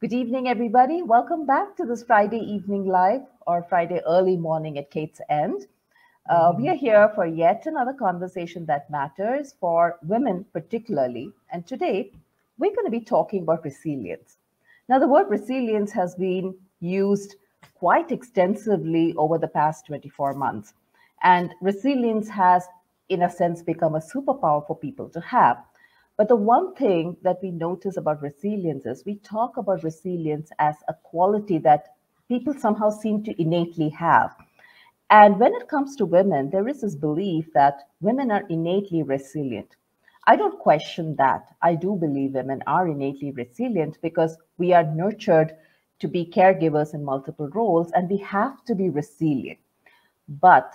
Good evening, everybody. Welcome back to this Friday evening live or Friday early morning at Kate's End. We are here for yet another conversation that matters for women, particularly. And today, we're going to be talking about resilience. Now, the word resilience has been used quite extensively over the past 24 months. And resilience has, in a sense, become a superpower for people to have. But the one thing that we notice about resilience is we talk about resilience as a quality that people somehow seem to innately have. And when it comes to women, there is this belief that women are innately resilient. I don't question that. I do believe women are innately resilient because we are nurtured to be caregivers in multiple roles and we have to be resilient. But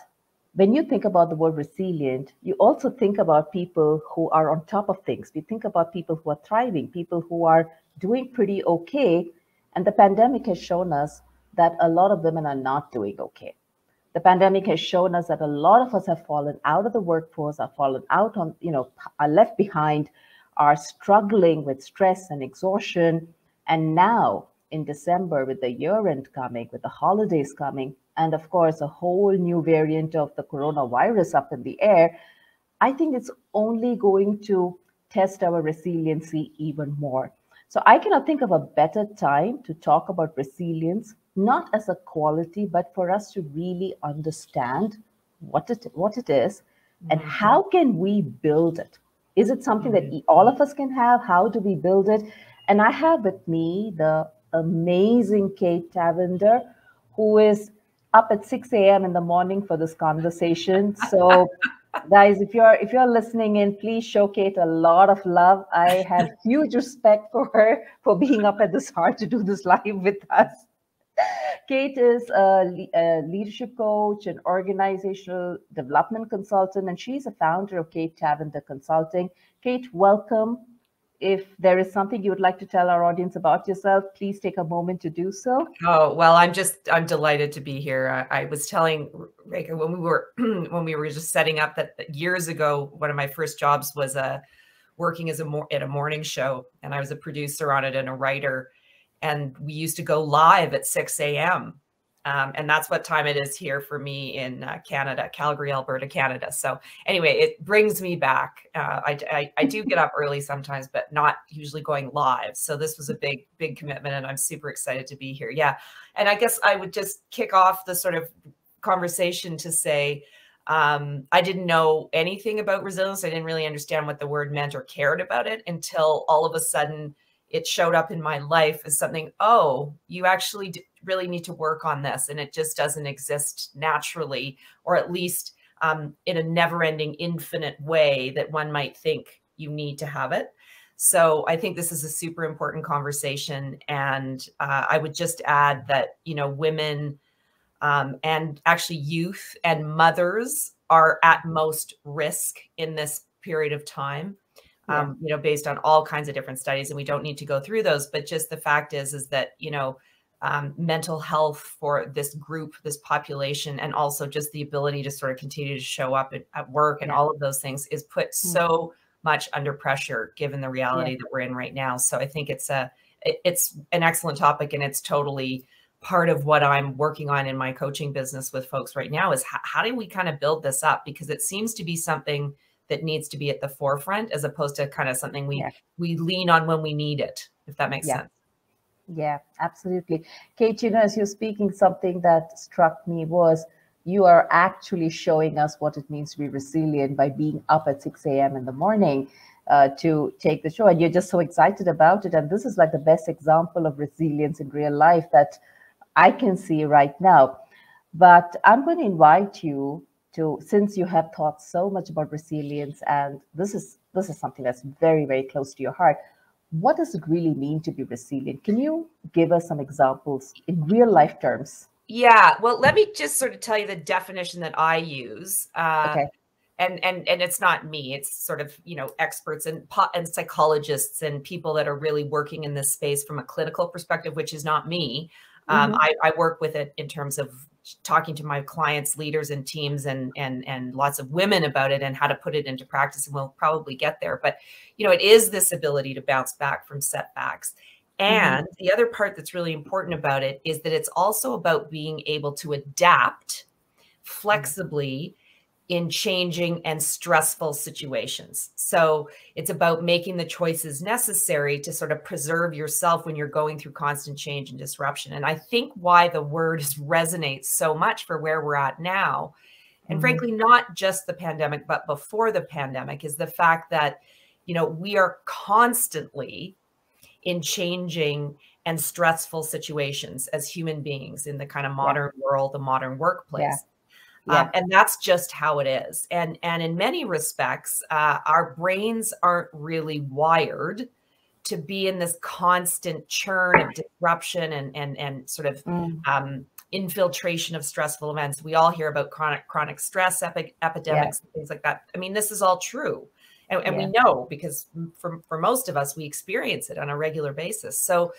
when you think about the word resilient, you also think about people who are on top of things. We think about people who are thriving, people who are doing pretty okay. And the pandemic has shown us that a lot of women are not doing okay. The pandemic has shown us that a lot of us have fallen out of the workforce, are fallen out on, are left behind, are struggling with stress and exhaustion. And now in December, with the year end coming, with the holidays coming, and of course, a whole new variant of the coronavirus up in the air, I think it's only going to test our resiliency even more. So I cannot think of a better time to talk about resilience, not as a quality, but for us to really understand what it is and how can we build it. Is it something that all of us can have? How do we build it? And I have with me the amazing Kate Tavender, who is up at 6 a.m. in the morning for this conversation. So guys, if you're listening in, please show Kate a lot of love. I have huge respect for her for being up at this hour to do this live with us. Kate is a leadership coach, an organizational development consultant, and she's a founder of Kate Cavender Consulting. Kate, welcome. If there is something you would like to tell our audience about yourself, please take a moment to do so. Oh, well, I'm delighted to be here. I was telling Rekha when we were just setting up that years ago, one of my first jobs was working at a morning show, and I was a producer on it and a writer. And we used to go live at 6 a.m. And that's what time it is here for me in Canada, Calgary, Alberta, Canada. So anyway, it brings me back. I do get up early sometimes, but not usually going live. So this was a big commitment, and I'm super excited to be here. Yeah. And I guess I would just kick off the sort of conversation to say, I didn't know anything about resilience. I didn't really understand what the word meant or cared about it until all of a sudden it showed up in my life as something, oh, you actually really need to work on this. And it just doesn't exist naturally, or at least in a never-ending, infinite way that one might think you need to have it. So I think this is a super important conversation. And I would just add that, women and actually youth and mothers are at most risk in this period of time. Based on all kinds of different studies, and we don't need to go through those, but just the fact is that, mental health for this group, this population, and also just the ability to sort of continue to show up at work and all of those things is put so much under pressure given the reality that we're in right now. So I think it's an excellent topic, and it's totally part of what I'm working on in my coaching business with folks right now is how do we kind of build this up? Because it seems to be something that needs to be at the forefront as opposed to kind of something we lean on when we need it, if that makes sense. Yeah, absolutely. Kate, as you're speaking, something that struck me was you are actually showing us what it means to be resilient by being up at 6 a.m. in the morning to take the show. And you're just so excited about it. And this is like the best example of resilience in real life that I can see right now. But I'm going to invite you to, since you have thought so much about resilience, and this is something that's very, very close to your heart, what does it really mean to be resilient? Can you give us some examples in real life terms? Yeah, well, let me just sort of tell you the definition that I use. Okay. And it's not me, it's sort of, experts and psychologists and people that are really working in this space from a clinical perspective, which is not me. I work with it in terms of talking to my clients, leaders and teams and lots of women about it and how to put it into practice. And we'll probably get there. But, it is this ability to bounce back from setbacks. And the other part that's really important about it is that it's also about being able to adapt flexibly in changing and stressful situations. So it's about making the choices necessary to sort of preserve yourself when you're going through constant change and disruption. And I think why the word resonates so much for where we're at now, and frankly, not just the pandemic, but before the pandemic, is the fact that, you know, we are constantly in changing and stressful situations as human beings in the kind of modern world, the modern workplace. And that's just how it is. And in many respects, our brains aren't really wired to be in this constant churn of disruption and sort of infiltration of stressful events. We all hear about chronic stress epidemics and things like that. I mean, this is all true. And we know, because for most of us, we experience it on a regular basis. So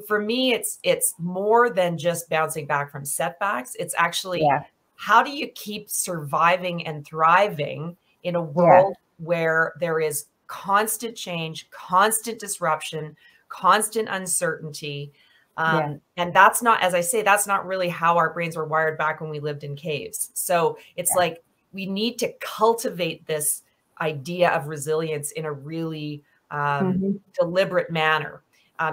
for me, it's more than just bouncing back from setbacks. It's actually, how do you keep surviving and thriving in a world where there is constant change, constant disruption, constant uncertainty? And that's not, as I say, that's not really how our brains were wired back when we lived in caves. So it's like, we need to cultivate this idea of resilience in a really deliberate manner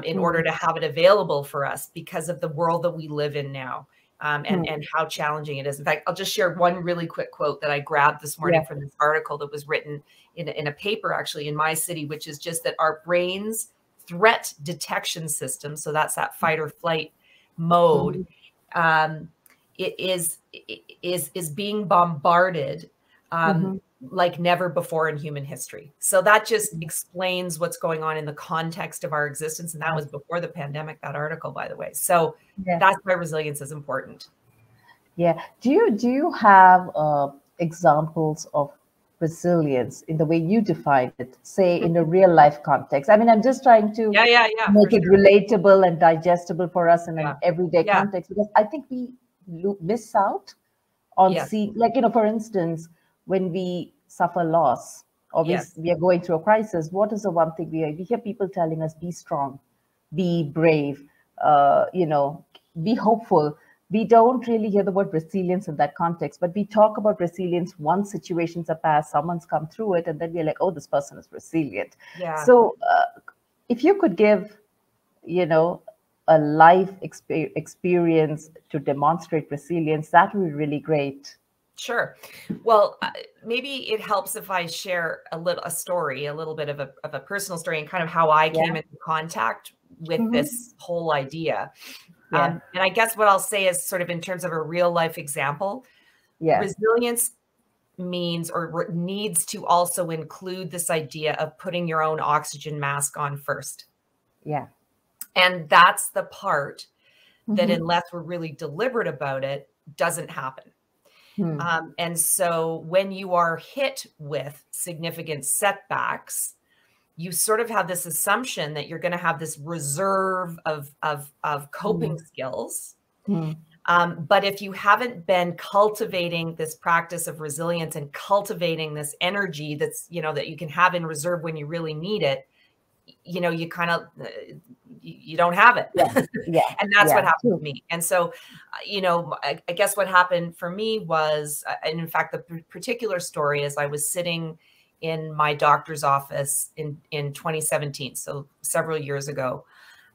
in order to have it available for us because of the world that we live in now. And how challenging it is. In fact, I'll just share one really quick quote that I grabbed this morning from this article that was written in a paper actually in my city, which is just that our brain's threat detection system, so that's that fight or flight mode, it is being bombarded like never before in human history. So that just explains what's going on in the context of our existence. And that was before the pandemic, that article, by the way. So that's why resilience is important. Yeah. Do you have examples of resilience in the way you define it, say in a real life context? I mean, I'm just trying to make it relatable and digestible for us in an everyday context, because I think we miss out on seeing, like, you know, for instance, when we suffer loss or we are going through a crisis, what is the one thing we hear people telling us? Be strong, be brave, you know, be hopeful. We don't really hear the word resilience in that context, but we talk about resilience once situations are past, someone's come through it, and then we're like, oh, this person is resilient. So if you could give, you know, a life experience to demonstrate resilience, that would be really great. Sure. Well, maybe it helps if I share a little bit of a personal story and kind of how I came into contact with this whole idea. And I guess what I'll say is sort of in terms of a real life example, resilience means or needs to also include this idea of putting your own oxygen mask on first. And that's the part that, unless we're really deliberate about it, doesn't happen. And so when you are hit with significant setbacks, you sort of have this assumption that you're going to have this reserve of coping skills. But if you haven't been cultivating this practice of resilience and cultivating this energy that's, you know, that you can have in reserve when you really need it, you know, you kind of, you don't have it. And that's what happened to me. And so, you know, I guess what happened for me was, and in fact, the particular story is I was sitting in my doctor's office in 2017. So several years ago.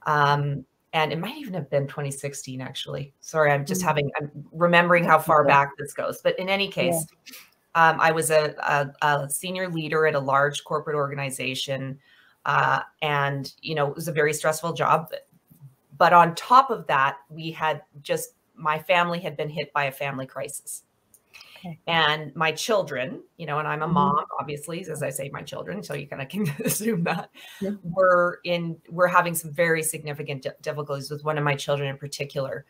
And it might even have been 2016, actually. Sorry, I'm remembering how far back this goes. But in any case, I was a senior leader at a large corporate organization. And, you know, it was a very stressful job. But on top of that, my family had been hit by a family crisis. And my children, you know, and I'm a mom, obviously, as I say, my children, so you kind of can assume that we're having some very significant difficulties with one of my children in particular.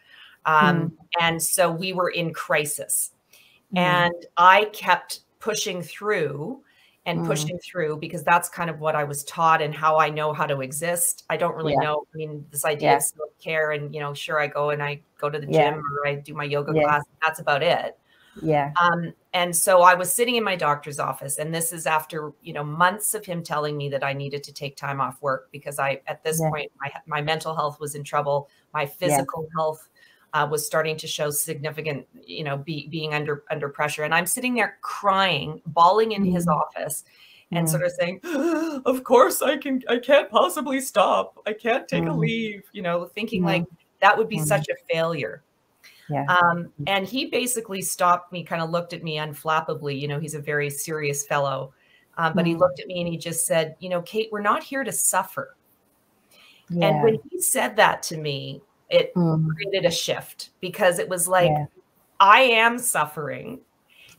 And so we were in crisis, and I kept pushing through because that's kind of what I was taught and how I know how to exist. I don't really know. I mean, this idea of self-care and, you know, sure, I go to the gym or I do my yoga class. That's about it. Yeah. And so I was sitting in my doctor's office, and this is after, months of him telling me that I needed to take time off work because at this Yeah. point, my mental health was in trouble. My Yeah. physical health was starting to show significant, being under pressure. And I'm sitting there crying, bawling in his office and sort of saying, of course I can't possibly stop. I can't take a leave, thinking like that would be such a failure. Yeah. And he basically stopped me, kind of looked at me unflappably. He's a very serious fellow. But he looked at me and he just said, Kate, we're not here to suffer. Yeah. And when he said that to me, it created a shift, because it was like, I am suffering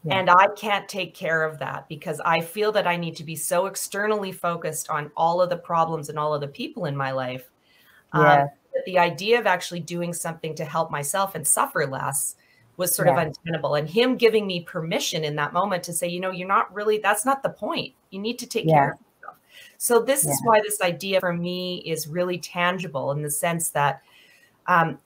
and I can't take care of that, because I feel that I need to be so externally focused on all of the problems and all of the people in my life. That the idea of actually doing something to help myself and suffer less was sort of untenable. And him giving me permission in that moment to say, you're not really, that's not the point. You need to take care of yourself. So this is why this idea for me is really tangible, in the sense that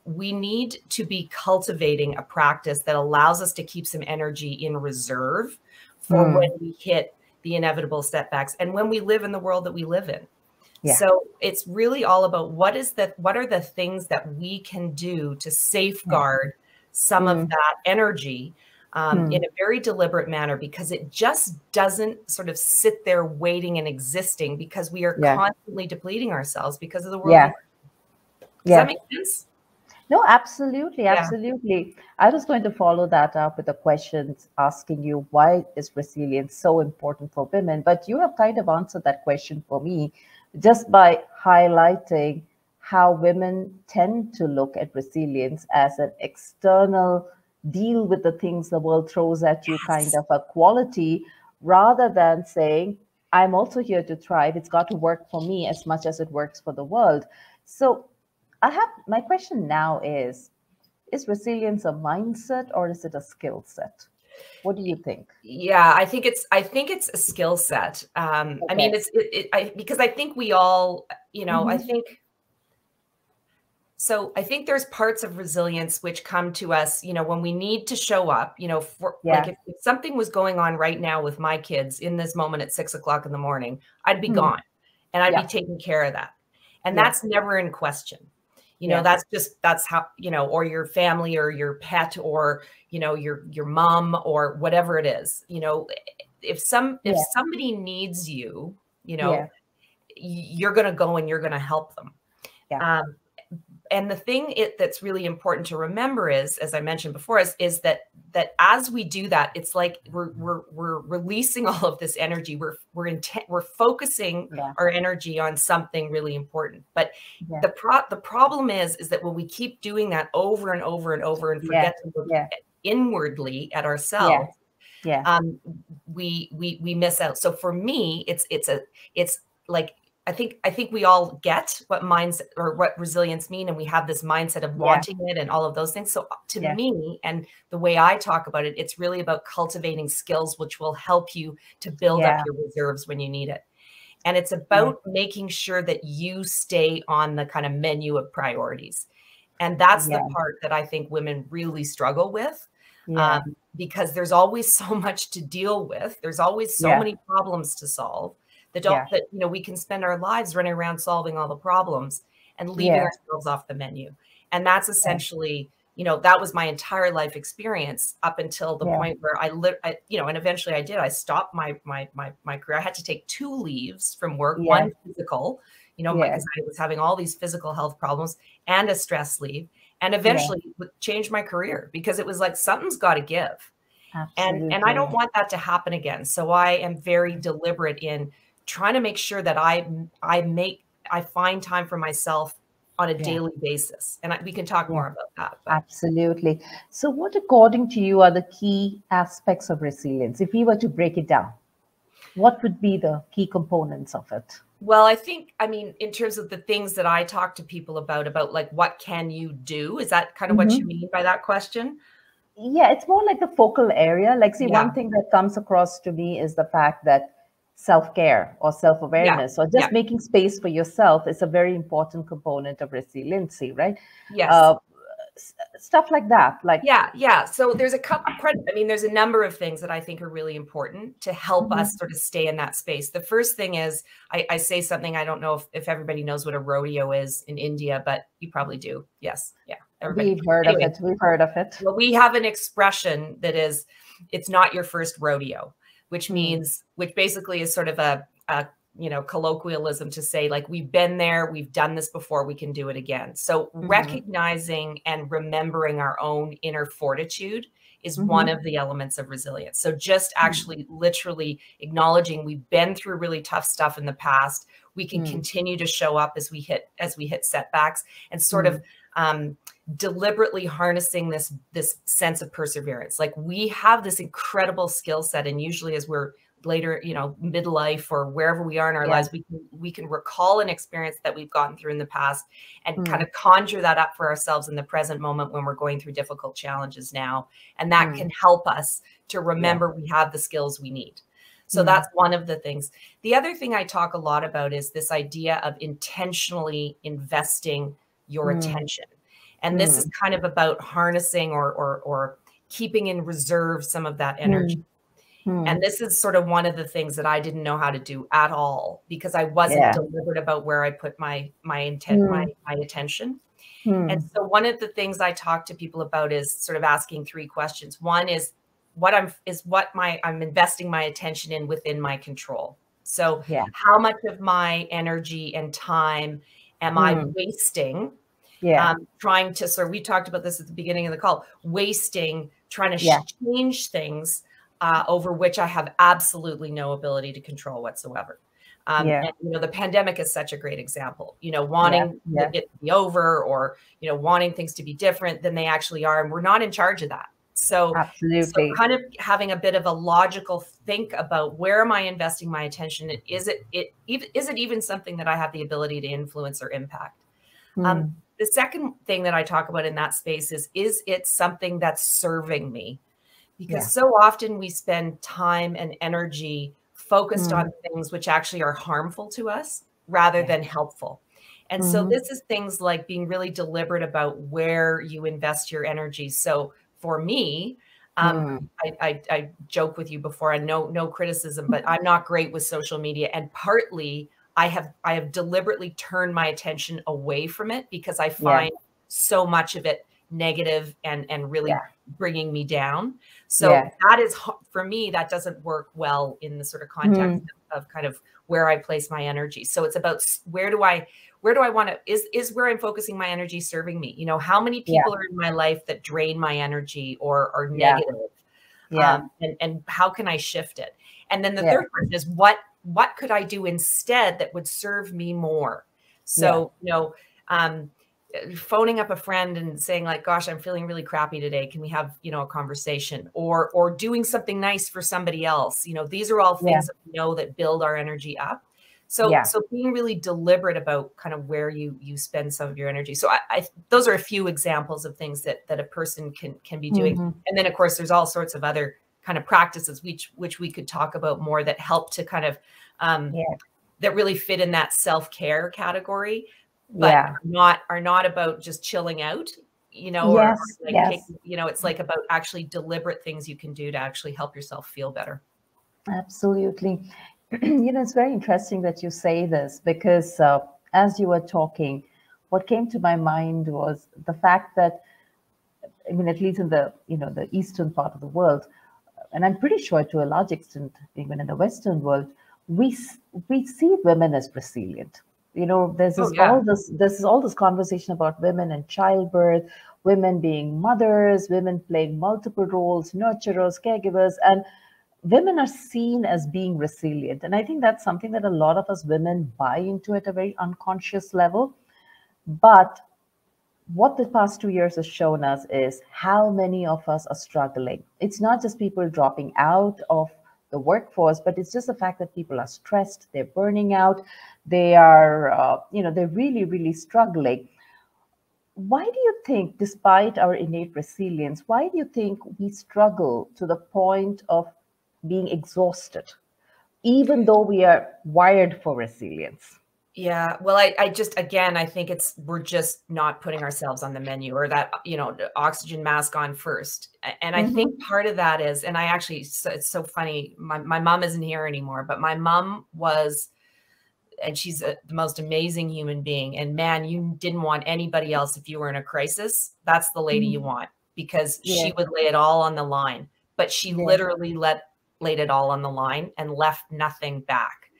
we need to be cultivating a practice that allows us to keep some energy in reserve for when we hit the inevitable setbacks and when we live in the world that we live in. So it's really all about what are the things that we can do to safeguard some of that energy in a very deliberate manner, because it just doesn't sort of sit there waiting and existing, because we are constantly depleting ourselves because of the world. Does that make sense? No, absolutely. Absolutely. I was going to follow that up with a question asking you, why is resilience so important for women? But you have kind of answered that question for me just by highlighting how women tend to look at resilience as an external deal with the things the world throws at you, kind of a quality, rather than saying, I'm also here to thrive. It's got to work for me as much as it works for the world. So my question now is resilience a mindset or is it a skill set? What do you think? Yeah, I think it's a skill set. I mean, because I think we all, I think there's parts of resilience which come to us, when we need to show up, like if something was going on right now with my kids in this moment at 6 o'clock in the morning, I'd be gone and I'd be taking care of that. And that's never in question. That's how, or your family or your pet or, your mom or whatever it is, if somebody needs you, you're going to go and you're going to help them. And the thing that's really important to remember is, as I mentioned before, is that as we do that, it's like we're releasing all of this energy. We're focusing our energy on something really important. But the problem is that when we keep doing that over and over and over and forget to look inwardly at ourselves, we miss out. So for me, it's like, I think we all get what mindset or what resilience mean, and we have this mindset of wanting it and all of those things. So to me, and the way I talk about it, it's really about cultivating skills which will help you to build up your reserves when you need it. And it's about making sure that you stay on the kind of menu of priorities. And that's the part that I think women really struggle with, because there's always so much to deal with. There's always so many problems to solve. That we can spend our lives running around solving all the problems and leaving ourselves off the menu. And that's essentially, that was my entire life experience up until the point where and eventually I did. I stopped my career. I had to take 2 leaves from work, one physical, because I was having all these physical health problems, and a stress leave, and eventually changed my career, because it was like, something's got to give. And I don't want that to happen again. So I am very deliberate in trying to make sure that I find time for myself on a daily basis. And we can talk more about that. But. Absolutely. So what, according to you, are the key aspects of resilience? If we were to break it down, what would be the key components of it? Well, I mean, in terms of the things that I talk to people about like, what can you do? Is that kind of what you mean by that question? Yeah, it's more like the focal area. Like, see, one thing that comes across to me is the fact that self-care or self-awareness or just making space for yourself is a very important component of resiliency, right? Yes. stuff like that. Like, yeah. So there's there's a number of things that I think are really important to help us sort of stay in that space. The first thing is I say something, I don't know if everybody knows what a rodeo is in India, but you probably do. Yes. Yeah. Everybody. We've heard of it. We've heard of it. Well, we have an expression that is, it's not your first rodeo, which means, which basically is sort of a colloquialism to say, like, we've been there, we've done this before, we can do it again. So recognizing and remembering our own inner fortitude is one of the elements of resilience. So just actually literally acknowledging we've been through really tough stuff in the past. We can continue to show up as we hit setbacks, and sort of deliberately harnessing this sense of perseverance. Like, we have this incredible skill set, and usually as we're later, midlife or wherever we are in our lives, we can recall an experience that we've gone through in the past and kind of conjure that up for ourselves in the present moment when we're going through difficult challenges now. And that can help us to remember we have the skills we need. So that's one of the things. The other thing I talk a lot about is this idea of intentionally investing your attention. And this is kind of about harnessing or keeping in reserve some of that energy. And this is sort of one of the things that I didn't know how to do at all, because I wasn't deliberate about where I put my attention. And so one of the things I talk to people about is sort of asking three questions. One is I'm investing my attention in within my control. So how much of my energy and time am I wasting trying to, so we talked about this at the beginning of the call, wasting, trying to change things over which I have absolutely no ability to control whatsoever. And, the pandemic is such a great example, wanting it to be over, or, wanting things to be different than they actually are. And we're not in charge of that. So kind of having a bit of a logical think about, where am I investing my attention? Is it even something that I have the ability to influence or impact? The second thing that I talk about in that space is it something that's serving me? Because so often we spend time and energy focused on things which actually are harmful to us rather than helpful. And so this is things like being really deliberate about where you invest your energy. So for me, I joke with you before, and no criticism, but I'm not great with social media. And partly I have deliberately turned my attention away from it, because I find so much of it negative and really bringing me down. So that is, for me, that doesn't work well in the sort of context of kind of where I place my energy. So it's about, where do I want to, is where I'm focusing my energy serving me? How many people are in my life that drain my energy or are negative? And how can I shift it? And then the third question is, what could I do instead that would serve me more? So, phoning up a friend and saying, like, gosh, I'm feeling really crappy today. Can we have, a conversation, or doing something nice for somebody else? These are all things that we know that build our energy up. So being really deliberate about kind of where you spend some of your energy. So those are a few examples of things that a person can be doing. And then, of course, there's all sorts of other kind of practices which we could talk about more, that help to kind of that really fit in that self-care category, but are not about just chilling out, it's like about actually deliberate things you can do to actually help yourself feel better. Absolutely. It's very interesting that you say this, because as you were talking, what came to my mind was the fact that, at least in the, the eastern part of the world, and I'm pretty sure to a large extent, even in the Western world, we see women as resilient. There's all this conversation about women and childbirth, women being mothers, women playing multiple roles, nurturers, caregivers, and women are seen as being resilient. And I think that's something that a lot of us women buy into at a very unconscious level. But what the past 2 years has shown us is how many of us are struggling. It's not just people dropping out of the workforce, but it's just the fact that people are stressed, they're burning out, they are, they're really, really struggling. Why do you think, despite our innate resilience, why do you think we struggle to the point of being exhausted, even though we are wired for resilience? Yeah. Well, I just, again, I think we're just not putting ourselves on the menu, or that, the oxygen mask on first. And I think part of that is, and I actually, it's so funny. My mom isn't here anymore, but my mom was, and she's the most amazing human being. And man, you didn't want anybody else. If you were in a crisis, that's the lady you want, because she would lay it all on the line, but she literally laid it all on the line and left nothing back,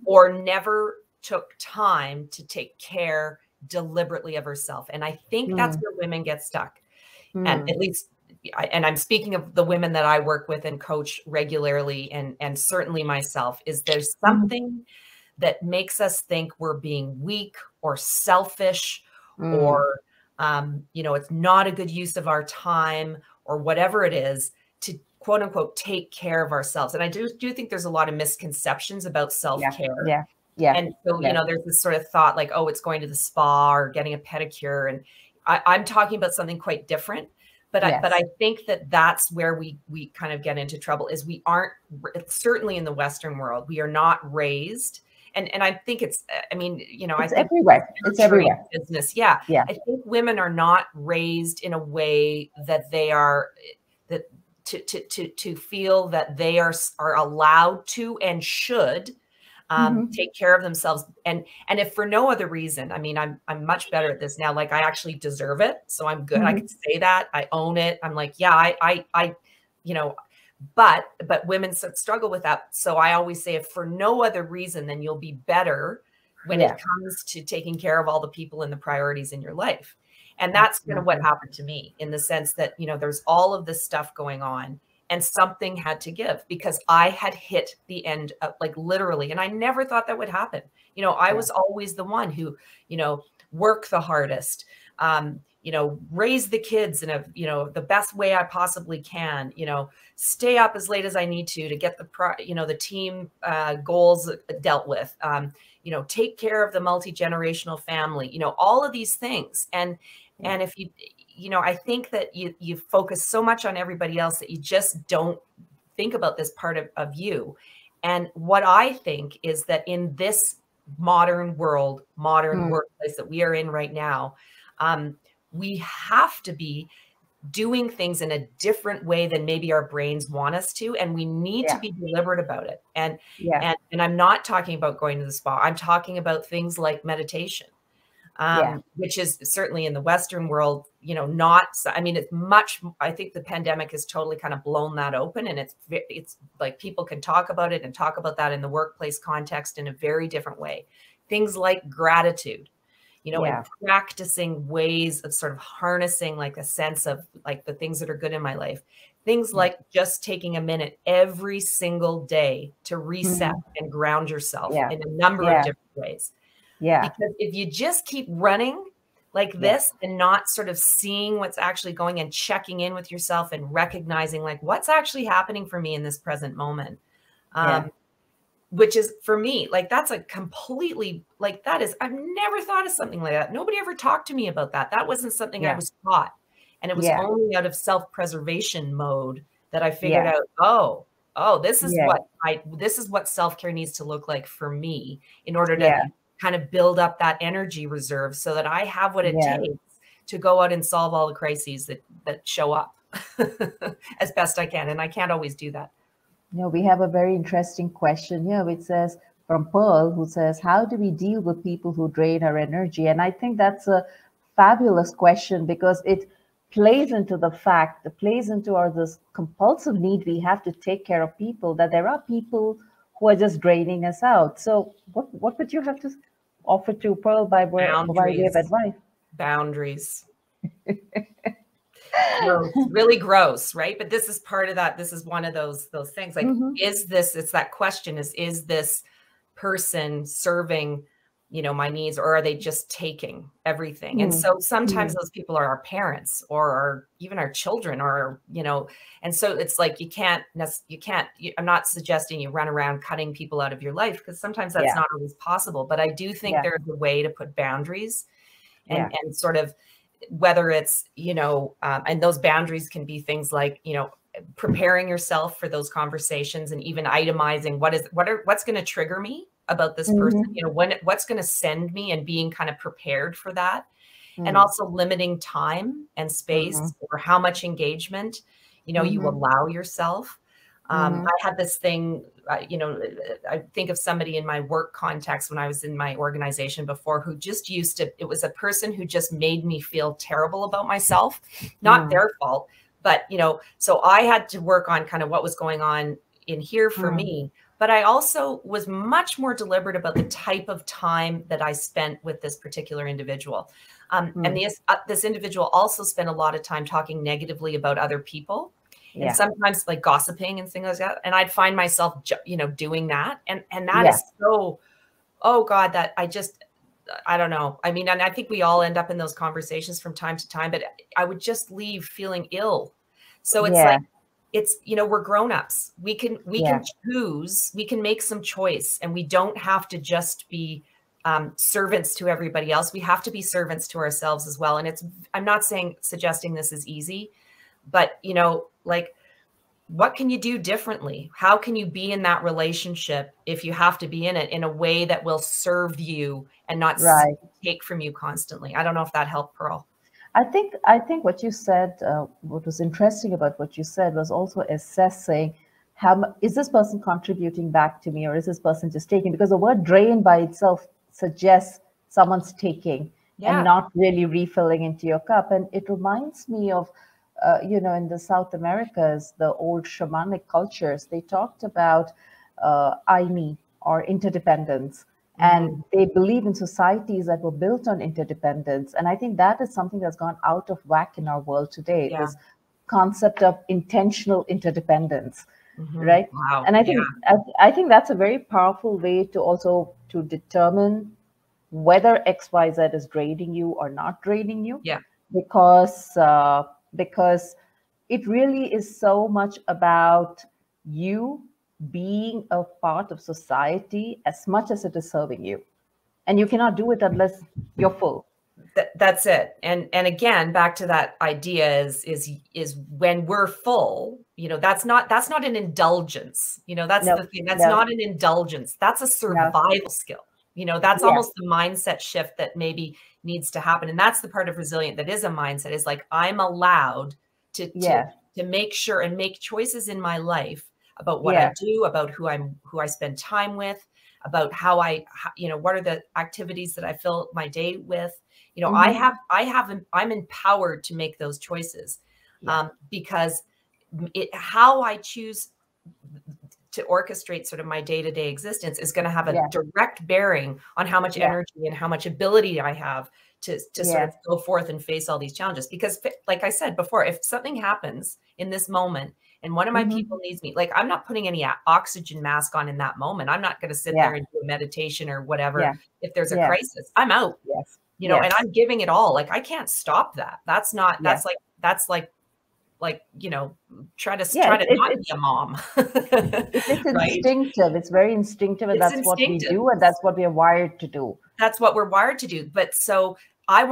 or never took time to take care deliberately of herself. And I think that's where women get stuck. And at least, and I'm speaking of the women that I work with and coach regularly, and certainly myself, is there's something that makes us think we're being weak or selfish, or, it's not a good use of our time, or whatever it is, to quote unquote, take care of ourselves. And I do think there's a lot of misconceptions about self-care. Yeah. And so, there's this sort of thought like, oh, it's going to the spa or getting a pedicure. And I'm talking about something quite different. But I think that's where we kind of get into trouble, is we aren't, certainly in the Western world, we are not raised. And I think it's I think everywhere. It's everywhere. Business. Yeah. I think women are not raised in a way that they are, that to feel that they are allowed to and should take care of themselves. And if for no other reason, I'm much better at this now. Like, I actually deserve it. So I'm good. I can say that. I own it. I'm like, yeah, but women struggle with that. So I always say, if for no other reason, then you'll be better when it comes to taking care of all the people and the priorities in your life. And that's kind of what happened to me, in the sense that, there's all of this stuff going on, and something had to give, because I had hit the end of, like, literally, and I never thought that would happen. I was always the one who, work the hardest, raise the kids in the best way I possibly can, stay up as late as I need to get the team goals dealt with, take care of the multi-generational family, all of these things. And if you, I think that you focus so much on everybody else that you just don't think about this part of you. And what I think is that in this modern world, workplace that we are in right now, we have to be doing things in a different way than maybe our brains want us to. And we need to be deliberate about it. And I'm not talking about going to the spa. I'm talking about things like meditation. Which is certainly in the Western world, it's much, I think the pandemic has totally kind of blown that open, and it's like people can talk about it and talk about that in the workplace context in a very different way. Things like gratitude, and practicing ways of sort of harnessing like a sense of like the things that are good in my life. Things like just taking a minute every single day to reset and ground yourself in a number of different ways. Because if you just keep running like this and not sort of seeing what's actually going and checking in with yourself and recognizing like what's actually happening for me in this present moment, which is, for me, like, that's a completely, like, that is, I've never thought of something like that. Nobody ever talked to me about that. That wasn't something I was taught. And it was only out of self-preservation mode that I figured out, this is what self-care needs to look like for me, in order to kind of build up that energy reserve, so that I have what it takes to go out and solve all the crises that show up as best I can. And I can't always do that. We have a very interesting question here, which says, from Pearl, who says, how do we deal with people who drain our energy? And I think that's a fabulous question, because it plays into this compulsive need we have to take care of people, that there are people who are just draining us out. So what would you have to offer to Pearl by way of advice? Boundaries. Really gross, right? But this is part of that. This is one of those things. Like, it's that question, is this person serving, my needs, or are they just taking everything? And so sometimes those people are our parents, or even our children, or, and so it's like, I'm not suggesting you run around cutting people out of your life, because sometimes that's not always possible. But I do think there's a way to put boundaries, and sort of, whether it's, and those boundaries can be things like, preparing yourself for those conversations, and even itemizing what's going to trigger me about this person, Mm-hmm. you know, what's going to send me, and being kind of prepared for that. And Mm-hmm. also limiting time and Mm-hmm. space, or how much engagement, you know, you Mm-hmm. allow yourself. Mm-hmm. I had this thing, you know, I think of somebody in my work context when I was in my organization before, who just used to, it was a person who just made me feel terrible about myself, not Mm-hmm. their fault, but, you know, so I had to work on kind of what was going on in here for me. But I also was much more deliberate about the type of time that I spent with this particular individual. And this individual also spent a lot of time talking negatively about other people, and Yeah. sometimes like gossiping and things like that. And I'd find myself, you know, doing that. And that Yeah. is so, oh God, that I don't know. I mean, and I think we all end up in those conversations from time to time, but I would just leave feeling ill. So it's Yeah. like, it's, you know, we're grown-ups. We can Yeah. choose, we can make some choice, and we don't have to just be servants to everybody else. We have to be servants to ourselves as well. And I'm not suggesting this is easy, but, you know, like, what can you do differently? How can you be in that relationship, if you have to be in it, in a way that will serve you and not Right. take from you constantly? I don't know if that helped, Pearl. I think what you said, what was interesting about what you said was also assessing is this person contributing back to me, or is this person just taking? Because the word drain by itself suggests someone's taking and Yeah. not really refilling into your cup. And it reminds me of, in the South Americas, the old shamanic cultures, they talked about I, me, or interdependence. And Mm-hmm. they believe in societies that were built on interdependence. And I think that is something that's gone out of whack in our world today, Yeah. this concept of intentional interdependence, Mm-hmm. right? Wow. And I Yeah. think I think that's a very powerful way to also to determine whether XYZ is draining you or not draining you, Yeah. because it really is so much about you being a part of society as much as it is serving you, and you cannot do it unless you're full. That's it. And again, back to that idea is when we're full, you know, that's not an indulgence. You know, that's No, the thing. That's no, not an indulgence. That's a no, survival skill. You know, that's yeah, almost the mindset shift that maybe needs to happen. And that's the part of resilient that is a mindset, is like, I'm allowed to to yeah, to make sure and make choices in my life about what I yeah, do, about who I spend time with, about you know, what are the activities that I fill my day with. You know, hmm, I'm empowered to make those choices, yeah, because how I choose to orchestrate sort of my day-to-day existence is going to have a yeah, direct bearing on how much yeah, energy and how much ability I have to sort yeah, of go forth and face all these challenges. Because like I said before, if something happens in this moment and one of my hmm, people needs me, like, I'm not putting any oxygen mask on in that moment. I'm not going to sit yeah, there and do a meditation or whatever. yeah, If there's a yeah, crisis, I'm out, yes, you know, and yes, I'm giving it all. Like, I can't stop that. yeah, That's like, you know, yeah. try It's to it's not be it's a mom. it's Right? instinctive. It's very instinctive, and It's that's what we instinctive. do, and that's what we are wired to do. That's what we're wired to do. But so I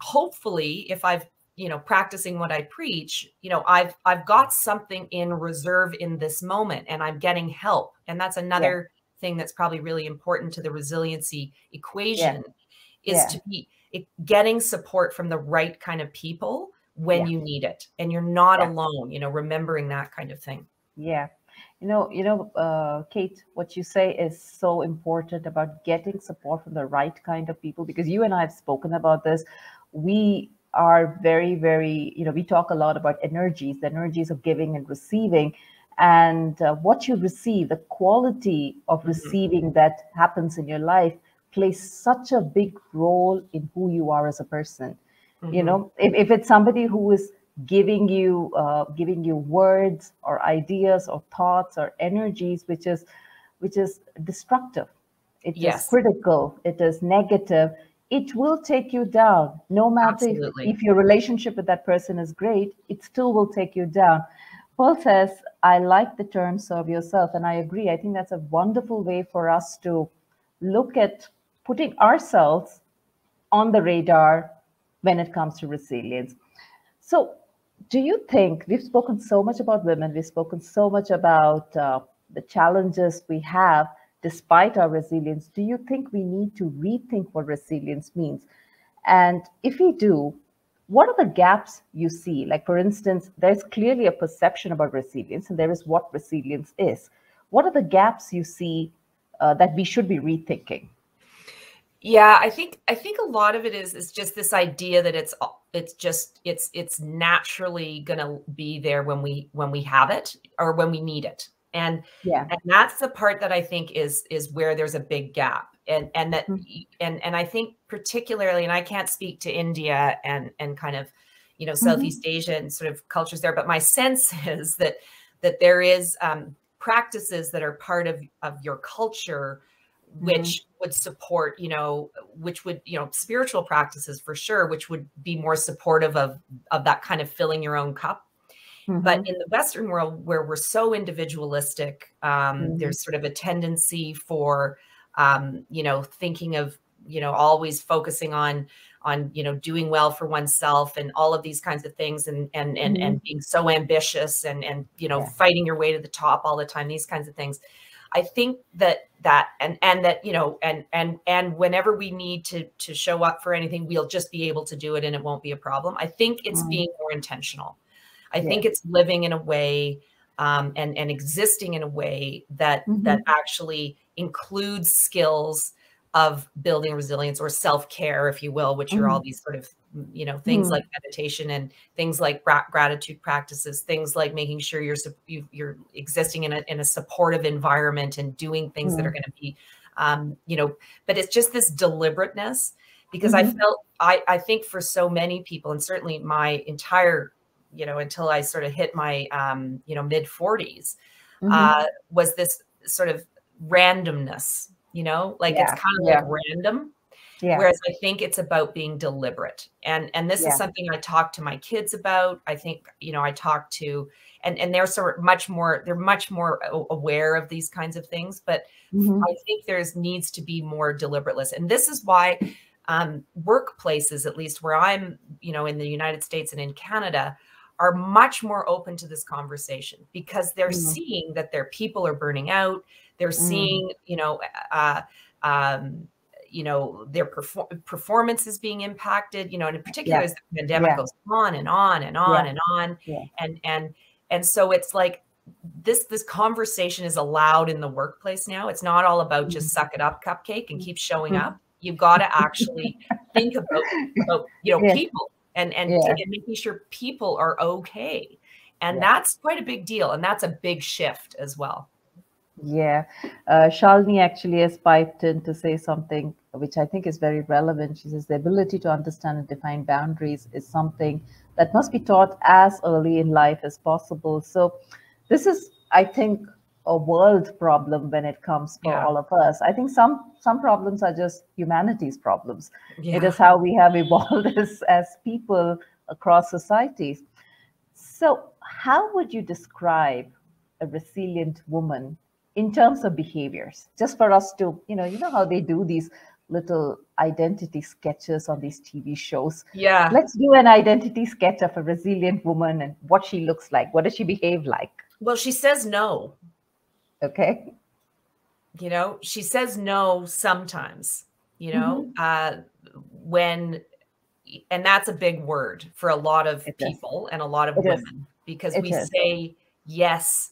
hopefully, if I've, you know, practicing what I preach, you know, I've got something in reserve in this moment, and I'm getting help. And that's Yeah, another thing that's probably really important to the resiliency yeah, equation, is yeah, to be getting support from the right kind of people when yeah, you need it, and you're not yeah. alone, you know, remembering that kind of thing. Yeah. Kate, what you say is so important about getting support from the right kind of people, because you and I have spoken about this. We are very, very, we talk a lot about energies, the energies of giving and receiving. And what you receive, the quality of Mhm. receiving that happens in your life plays such a big role in who you are as a person. Mhm. If it's somebody who is giving you words or ideas or thoughts or energies which is destructive, it is Yes, critical, it is negative, it will take you down. No matter absolutely. if your relationship with that person is great, it still will take you down. Paul says, I like the term serve yourself, and I agree. I think that's a wonderful way for us to look at putting ourselves on the radar when it comes to resilience. So, do you think we've spoken so much about women, we've spoken so much about the challenges we have? despite our resilience, do you think we need to rethink what resilience means? And if we do, what are the gaps you see? Like, for instance, there's clearly a perception about resilience, and there is what resilience is. What are the gaps you see that we should be rethinking? Yeah, I think a lot of it is just this idea that it's naturally going to be there when we have it or when we need it. And Yeah. that's the part that I think is where there's a big gap. And that Mhm. and I think particularly, and I can't speak to India and kind of, Southeast Mhm. Asian sort of cultures there, but my sense is that there is practices that are part of your culture Mhm. which would support, which would, spiritual practices for sure, which would be more supportive of that kind of filling your own cup. But Mhm. in the Western world, where we're so individualistic, Mhm. there's sort of a tendency for, thinking of, always focusing on, doing well for oneself and all of these kinds of things, and Mhm. being so ambitious and Yeah. fighting your way to the top all the time, these kinds of things. I think that and that, and whenever we need to show up for anything, we'll just be able to do it and it won't be a problem. I think it's Mhm. being more intentional. I Yeah. think it's living in a way, and existing in a way that Mhm. actually includes skills of building resilience or self-care, if you will, which are all Mhm. these sort of, things Mhm. like meditation and things like gratitude practices, things like making sure you're existing in a supportive environment and doing things that are Mhm. going to be, but it's just this deliberateness, because Mhm. I think for so many people, and certainly my entire, until I sort of hit my, mid 40s, Mhm. was this sort of randomness, like it's Yeah. kind of like Yeah. random. Yeah. Whereas I think it's about being deliberate. And this is Yeah. something I talk to my kids about. I think, I talk to, and they're they're much more aware of these kinds of things, but I Mhm. think there's needs to be more deliberateness. And this is why workplaces, at least where I'm, in the United States and in Canada, are much more open to this conversation, because they're Mhm. seeing that their people are burning out. They're Mhm. seeing, uh, um, their performance is being impacted, and in particular Yeah. as the pandemic Yeah. goes on and on and on Yeah. and on. Yeah. And so it's like this conversation is allowed in the workplace now. It's not all about just Mhm. suck it up, cupcake, and keep showing Mhm. up. You've got to actually think about Yes. people, and Yeah. making sure people are okay. And Yeah. that's quite a big deal. And that's a big shift as well. Yeah. Shalini actually has piped in to say something which I think is very relevant. She says the ability to understand and define boundaries is something that must be taught as early in life as possible. So, this is, I think, a world problem when it comes for Yeah. all of us. I think some problems are just humanity's problems. It Yeah. is how we have evolved as people across societies. So, how would you describe a resilient woman in terms of behaviors? Just for us to, you know how they do these little identity sketches on these TV shows. Yeah. Let's do an identity sketch of a resilient woman and what she looks like. What does she behave like? Well, she says no. Okay. She says no sometimes, Mm-hmm. when, and that's a big word for a lot of It is. people and a lot of It is. women, because It we is. say yes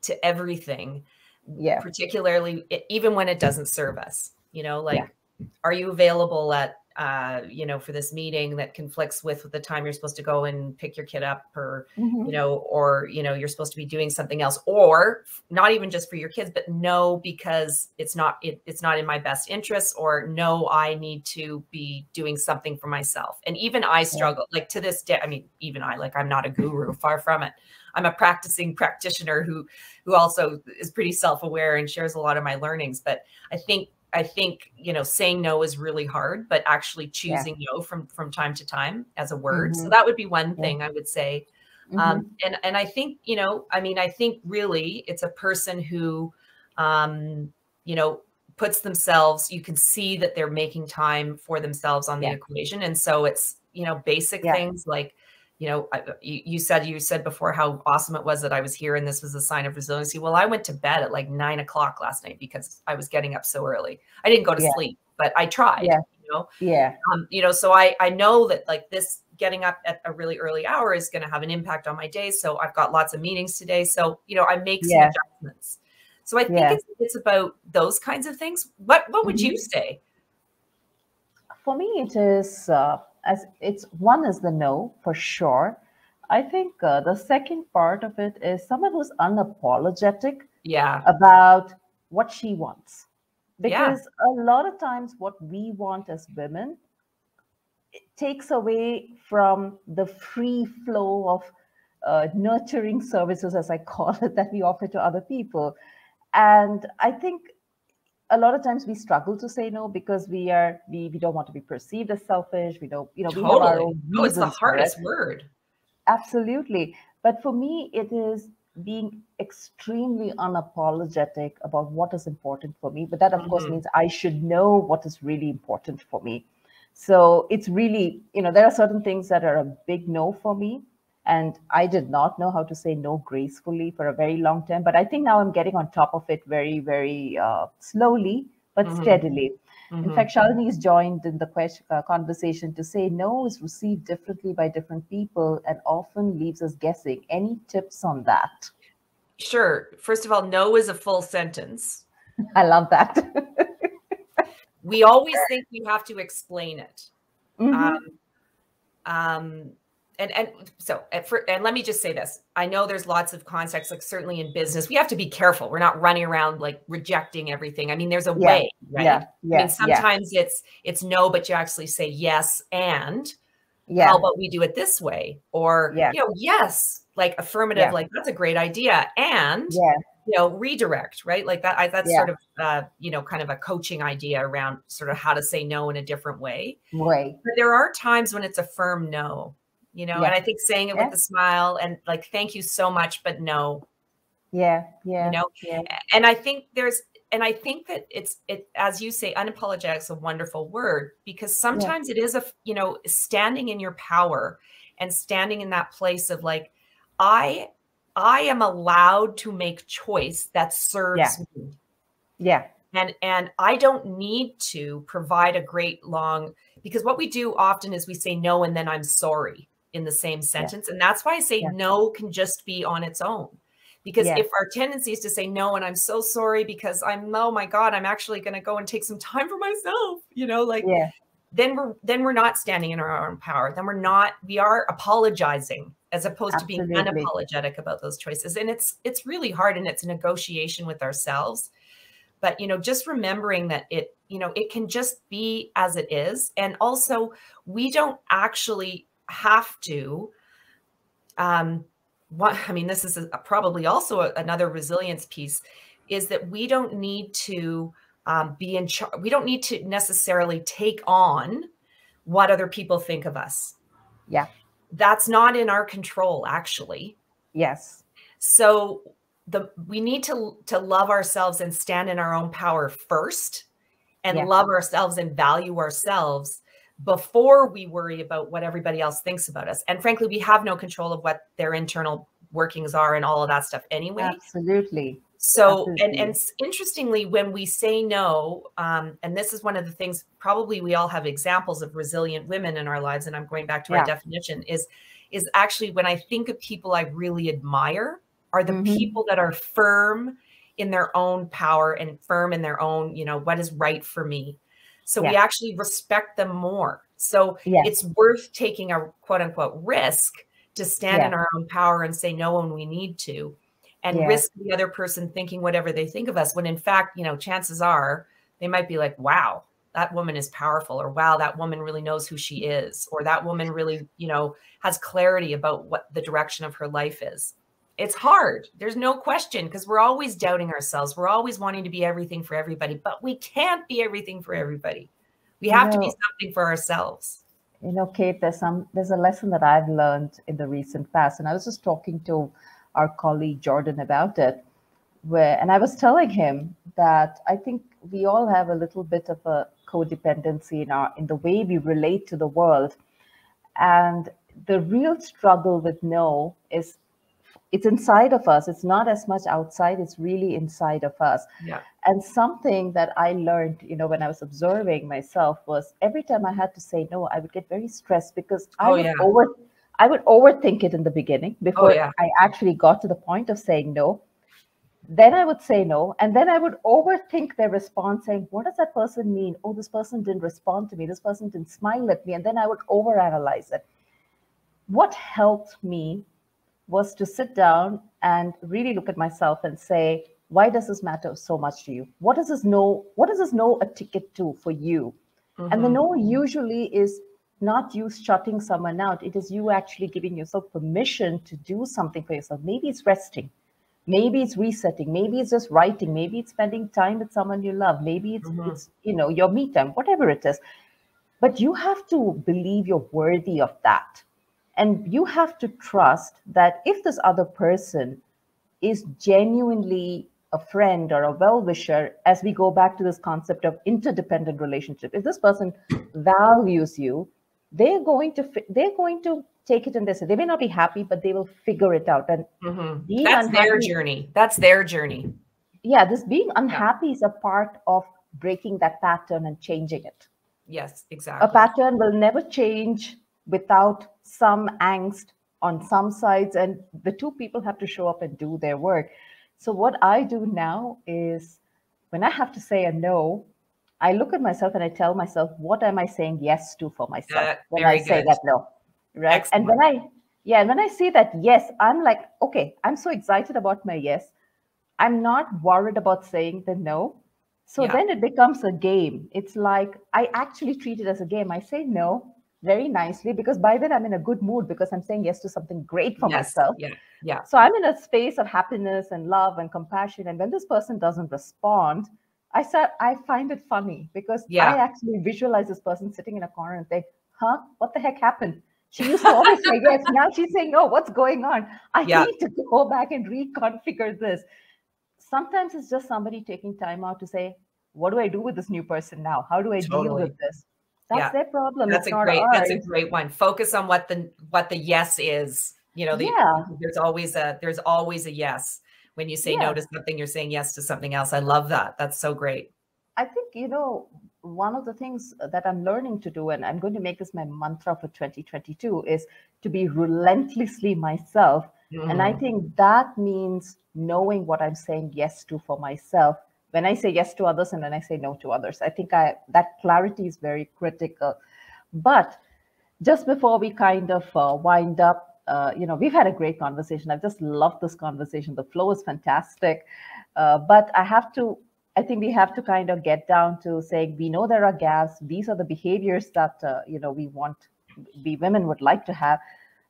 to everything, Yeah. particularly even when it doesn't serve us, Yeah. like, are you available at, for this meeting that conflicts with the time you're supposed to go and pick your kid up, or, Mm-hmm. you're supposed to be doing something else, or not even just for your kids, but no, because it's not in my best interest, or no, I need to be doing something for myself. And even I Yeah. struggle, like, to this day. I mean, even I, like, I'm not a guru, far from it. I'm a practicing practitioner who also is pretty self-aware and shares a lot of my learnings. But I think, saying no is really hard, but actually Yeah. choosing no from time to time as a word. So Mm-hmm. that would be one Yeah. thing I would say. Mm-hmm. And I think, I mean, I think really it's a person who, you know, puts themselves, you can see that they're making time for themselves on the Yeah. equation. And so it's, basic Yeah. things like, you know, you said before how awesome it was that I was here and this was a sign of resiliency. Well, I went to bed at like 9 o'clock last night because I was getting up so early. I didn't go to sleep, but I tried, you know, so I know that like this getting up at a really early hour is going to have an impact on my day. So I've got lots of meetings today. So, you know, I make some adjustments. So I think it's about those kinds of things. What would you say? For me, it is one is the no for sure. I think the second part of it is someone who's unapologetic about what she wants, because a lot of times what we want as women, it takes away from the free flow of nurturing services, as I call it, that we offer to other people. And I think a lot of times we struggle to say no because we don't want to be perceived as selfish. We don't, we have our own reasons. It's the hardest word. Absolutely. But for me, it is being extremely unapologetic about what is important for me. But that, of course, means I should know what is really important for me. So it's really, there are certain things that are a big no for me. And I did not know how to say no gracefully for a very long time. But I think now I'm getting on top of it very, very slowly, but steadily. In fact, Shalini is joined in the conversation to say no is received differently by different people and often leaves us guessing. Any tips on that? Sure. First of all, no is a full sentence. I love that. We always think you have to explain it. And let me just say this. I know there's lots of contexts, like certainly in business, we have to be careful. We're not running around like rejecting everything. I mean, there's a way, right? I mean, sometimes it's no, but you actually say yes. And how about we do it this way? Or, yes, like affirmative, like that's a great idea. And, redirect, right? Like that's sort of, kind of a coaching idea around sort of how to say no in a different way. Right. But there are times when it's a firm no. And I think saying it with a smile and like, thank you so much, but no. And I think that it's as you say, unapologetic is a wonderful word because sometimes it is standing in your power and standing in that place of like, I am allowed to make choice that serves me. Yeah. And I don't need to provide a great long, because what we do often is we say no, and then I'm sorry in the same sentence. And that's why I say no can just be on its own. Because if our tendency is to say no, and I'm so sorry because oh my God, I'm actually going to go and take some time for myself, then we're not standing in our own power. Then we are apologizing as opposed to being unapologetic about those choices. And it's really hard, and it's a negotiation with ourselves. But, just remembering that it can just be as it is. And also we don't actually have to, this is probably also another resilience piece, is that we don't need to be in charge. We don't need to necessarily take on what other people think of us. Yeah. That's not in our control, actually. Yes. So we need to love ourselves and stand in our own power first, and love ourselves and value ourselves before we worry about what everybody else thinks about us. And frankly, we have no control of what their internal workings are and all of that stuff anyway. Absolutely. So, and interestingly, when we say no, and this is one of the things, probably we all have examples of resilient women in our lives, and I'm going back to our definition, is actually when I think of people I really admire are the people that are firm in their own power and firm in their own, what is right for me. So we actually respect them more. So it's worth taking a quote unquote risk to stand in our own power and say no when we need to, and risk the other person thinking whatever they think of us, when in fact, chances are they might be like, wow, that woman is powerful, or wow, that woman really knows who she is, or that woman really, has clarity about what the direction of her life is. It's hard. There's no question, because we're always doubting ourselves. We're always wanting to be everything for everybody, but we can't be everything for everybody. We have to be something for ourselves. Kate, there's a lesson that I've learned in the recent past, and I was just talking to our colleague Jordan about it, and I was telling him that I think we all have a little bit of a codependency in the way we relate to the world. And the real struggle with no is it's inside of us. It's not as much outside, it's really inside of us. Yeah. And something that I learned, when I was observing myself was every time I had to say no, I would get very stressed because Oh, yeah. I would overthink it in the beginning Oh, before yeah. I actually got to the point of saying no. Then I would say no, and then I would overthink their response, saying, what does that person mean? Oh, this person didn't respond to me. This person didn't smile at me. And then I would overanalyze it. What helped me was to sit down and really look at myself and say, why does this matter so much to you? What does this no a ticket to for you? And the no usually is not you shutting someone out. It is you actually giving yourself permission to do something for yourself. Maybe it's resting. Maybe it's resetting. Maybe it's just writing. Maybe it's spending time with someone you love. Maybe it's your me time, whatever it is. But you have to believe you're worthy of that. And you have to trust that if this other person is genuinely a friend or a well-wisher, as we go back to this concept of interdependent relationship, if this person values you, they're going to take it in this. They may not be happy, but they will figure it out. And being that's unhappy, their journey. That's their journey. Yeah, this being unhappy is a part of breaking that pattern and changing it. Yes, exactly. A pattern will never change without some angst on some sides, and the two people have to show up and do their work. So what I do now is when I have to say a no, I look at myself and I tell myself, what am I saying yes to for myself when I say that no, right? Excellent. And when I say that yes, I'm like, okay, I'm so excited about my yes. I'm not worried about saying the no. So then it becomes a game. It's like I actually treat it as a game. I say no very nicely because by then I'm in a good mood because I'm saying yes to something great for myself. Yeah. So I'm in a space of happiness and love and compassion. And when this person doesn't respond, I find it funny because I actually visualize this person sitting in a corner and think, huh, what the heck happened? She used to always say yes. Now she's saying no. What's going on? I need to go back and reconfigure this. Sometimes it's just somebody taking time out to say, what do I do with this new person now? How do I deal with this? That's their problem. That's it's not ours. That's a great one. Focus on what the yes is. There's always a yes. When you say no to something, you're saying yes to something else. I love that. That's so great. I think, one of the things that I'm learning to do, and I'm going to make this my mantra for 2022, is to be relentlessly myself. And I think that means knowing what I'm saying yes to for myself. When I say yes to others and when I say no to others, I think that clarity is very critical. But just before we kind of wind up, we've had a great conversation. I've just loved this conversation. The flow is fantastic. But I think we have to kind of get down to saying, we know there are gaps. These are the behaviors that, we women would like to have.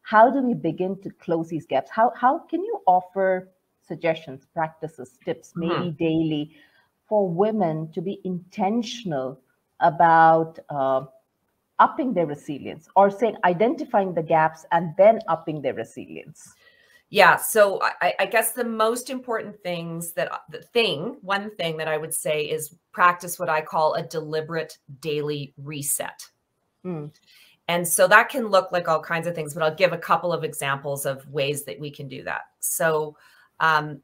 How do we begin to close these gaps? How can you offer suggestions, practices, tips, maybe daily, for women to be intentional about upping their resilience, or saying identifying the gaps and then upping their resilience? Yeah. So I guess the most important one thing that I would say is practice what I call a deliberate daily reset. And so that can look like all kinds of things, but I'll give a couple of examples of ways that we can do that. So, and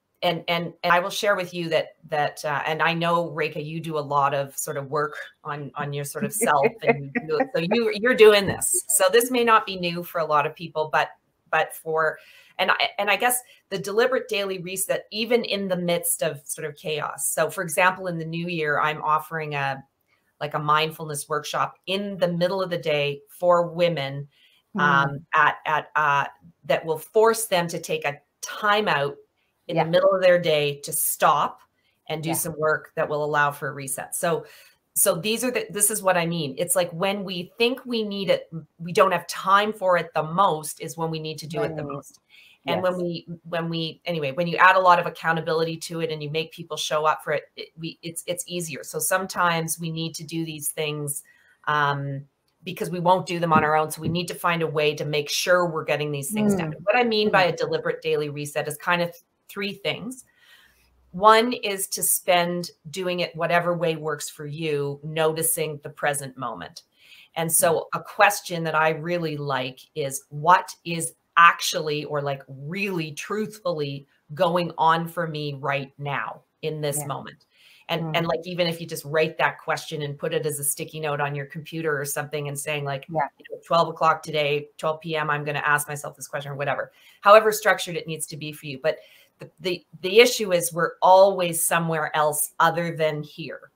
I will share with you that and I know, Rekha, you do a lot of sort of work on your sort of self, and so you're doing this. So this may not be new for a lot of people, but I guess the deliberate daily reset, even in the midst of sort of chaos. So, for example, in the new year, I'm offering a mindfulness workshop in the middle of the day for women that will force them to take a time out in the middle of their day to stop and do some work that will allow for a reset. So this is what I mean. It's like when we think we need it, we don't have time for it the most is when we need to do it the most. And when you add a lot of accountability to it and you make people show up for it, it's easier. So sometimes we need to do these things because we won't do them on our own. So we need to find a way to make sure we're getting these things done. What I mean by a deliberate daily reset is kind of three things. One is to spend doing it whatever way works for you, noticing the present moment. And so a question that I really like is, what is actually, or like really truthfully going on for me right now in this moment? And like, even if you just write that question and put it as a sticky note on your computer or something and saying like, 12 o'clock today, 12 p.m., I'm going to ask myself this question or whatever, however structured it needs to be for you. But the issue is we're always somewhere else other than here.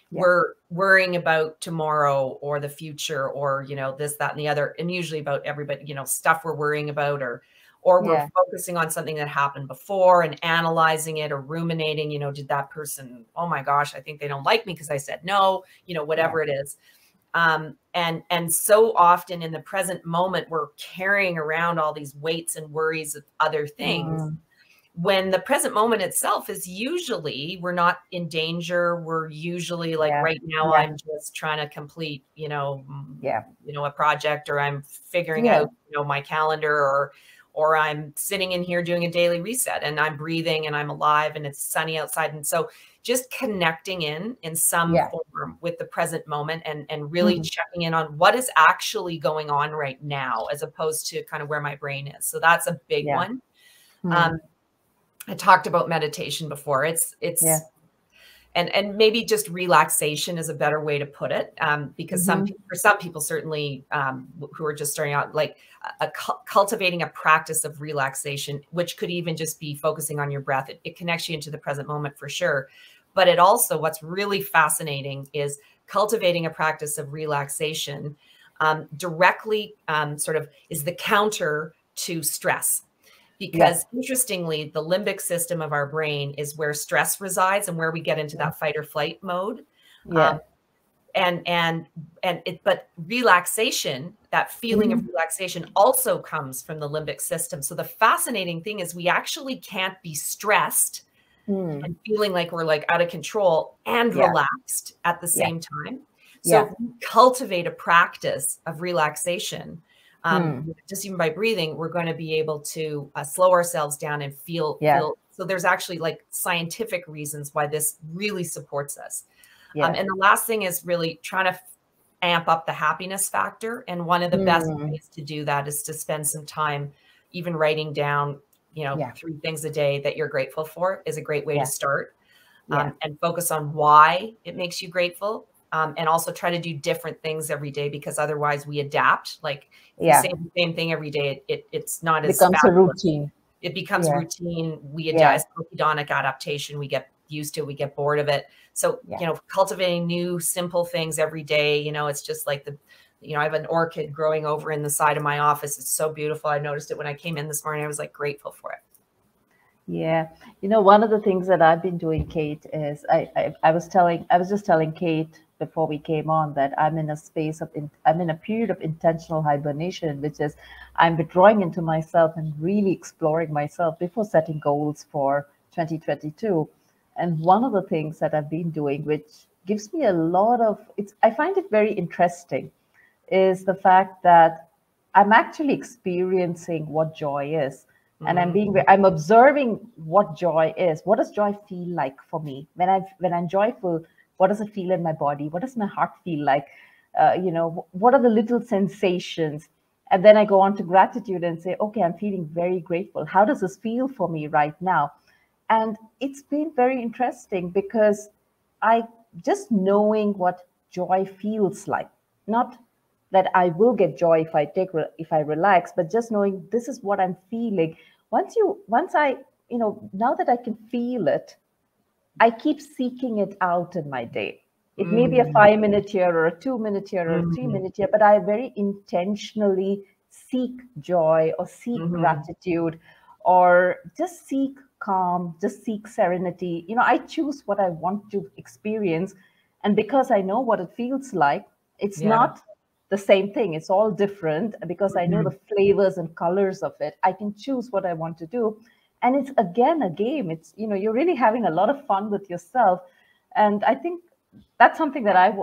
We're worrying about tomorrow or the future or, this, that, and the other, and usually about everybody, stuff we're worrying about, or we're focusing on something that happened before and analyzing it or ruminating, did that person, oh my gosh, I think they don't like me because I said no, whatever it is. And so often in the present moment, we're carrying around all these weights and worries of other things. When the present moment itself is usually, we're not in danger. We're usually like right now, I'm just trying to complete, a project, or I'm figuring out, my calendar, or I'm sitting in here doing a daily reset and I'm breathing and I'm alive and it's sunny outside. And so just connecting in some form with the present moment and really checking in on what is actually going on right now, as opposed to kind of where my brain is. So that's a big one. I talked about meditation before. And maybe just relaxation is a better way to put it, because for some people, certainly who are just starting out, like cultivating a practice of relaxation, which could even just be focusing on your breath. It connects you into the present moment for sure. But it also, what's really fascinating is cultivating a practice of relaxation directly sort of is the counter to stress. Because interestingly, the limbic system of our brain is where stress resides and where we get into that fight or flight mode. But relaxation, that feeling of relaxation, also comes from the limbic system. So the fascinating thing is we actually can't be stressed and feeling like we're like out of control and relaxed at the same time. So if we cultivate a practice of relaxation, just even by breathing, we're going to be able to slow ourselves down and feel. So there's actually like scientific reasons why this really supports us. And the last thing is really trying to amp up the happiness factor. And one of the best ways to do that is to spend some time even writing down, 3 things a day that you're grateful for is a great way to start, and focus on why it makes you grateful. And also try to do different things every day, because otherwise we adapt. Like if you say the same thing every day, it's not as becomes a routine. It becomes routine. We adjust, hedonic adaptation. We get used to it. We get bored of it. So, cultivating new simple things every day, it's just like I have an orchid growing over in the side of my office. It's so beautiful. I noticed it when I came in this morning. I was like grateful for it. Yeah. One of the things that I've been doing, Kate, is I was just telling Kate before we came on that I'm in a period of intentional hibernation, which is I'm withdrawing into myself and really exploring myself before setting goals for 2022. And one of the things that I've been doing, which gives me a lot of, I find it very interesting, is the fact that I'm actually experiencing what joy is. And I'm observing what joy is. What does joy feel like for me? When I'm joyful, what does it feel in my body? What does my heart feel like? What are the little sensations? And then I go on to gratitude and say, okay, I'm feeling very grateful. How does this feel for me right now? And it's been very interesting, because I just knowing what joy feels like, not that I will get joy if I relax, but just knowing this is what I'm feeling. Now that I can feel it, I keep seeking it out in my day. It may be a 5-minute here or a 2-minute here or a 3-minute here, but I very intentionally seek joy or seek gratitude, or just seek calm, just seek serenity. I choose what I want to experience. And because I know what it feels like, it's not the same thing. It's all different, because I know the flavors and colors of it. I can choose what I want to do. And it's, again, a game. It's, you're really having a lot of fun with yourself. And I think that's something that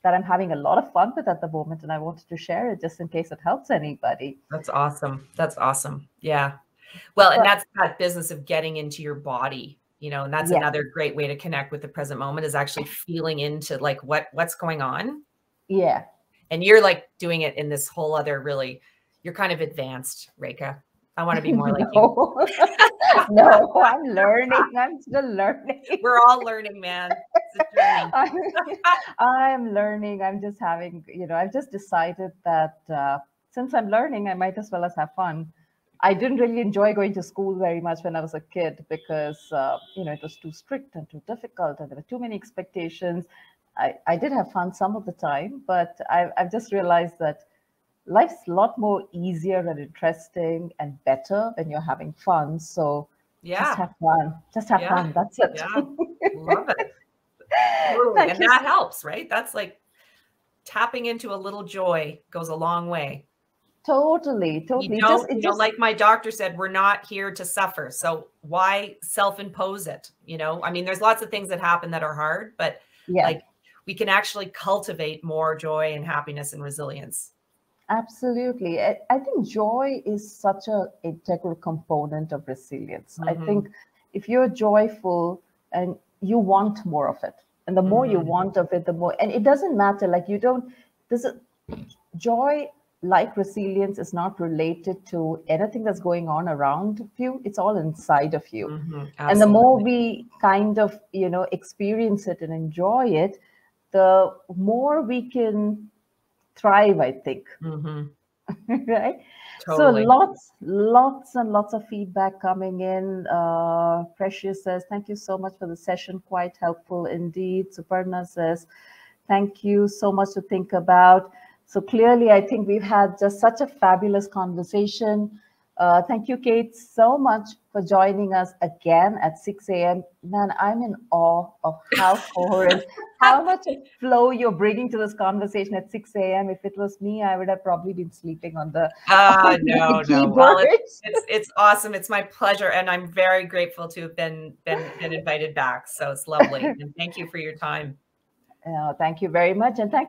that I'm having a lot of fun with at the moment. And I wanted to share it just in case it helps anybody. That's awesome. That's awesome. Yeah. Well, and that's that business of getting into your body, and that's another great way to connect with the present moment, is actually feeling into like what's going on. Yeah. And you're like doing it in this whole other really, you're kind of advanced, Reka. I want to be more like you. No, I'm learning. I'm still learning. We're all learning, man. It's a journey. I'm learning. I'm just having, I've just decided that since I'm learning, I might as well as have fun. I didn't really enjoy going to school very much when I was a kid because, it was too strict and too difficult and there were too many expectations. I did have fun some of the time, but I've just realized that life's a lot more easier and interesting and better when you're having fun. So just have fun. Just have fun. That's it. Yeah. Love it. Totally. And that helps, right? That's like tapping into a little joy goes a long way. Totally. Like my doctor said, we're not here to suffer. So why self-impose it? I mean, there's lots of things that happen that are hard, but like we can actually cultivate more joy and happiness and resilience. Absolutely. I think joy is such an integral component of resilience. I think if you're joyful and you want more of it, and the more you want of it, the more, and it doesn't matter, like joy, like resilience, is not related to anything that's going on around you. It's all inside of you. And the more we kind of, experience it and enjoy it, the more we can thrive, I think. Right? Totally. So lots and lots of feedback coming in. Precious says, thank you so much for the session. Quite helpful indeed. Suparna says, thank you so much to think about. So clearly, I think we've had just such a fabulous conversation. Thank you, Kate, so much for joining us again at 6 a.m. Man, I'm in awe of how coherent, how much flow you're bringing to this conversation at 6 a.m. If it was me, I would have probably been sleeping on the keyboard. Well, it's awesome. It's my pleasure, and I'm very grateful to have been invited back. So it's lovely, and thank you for your time. Thank you very much, and thank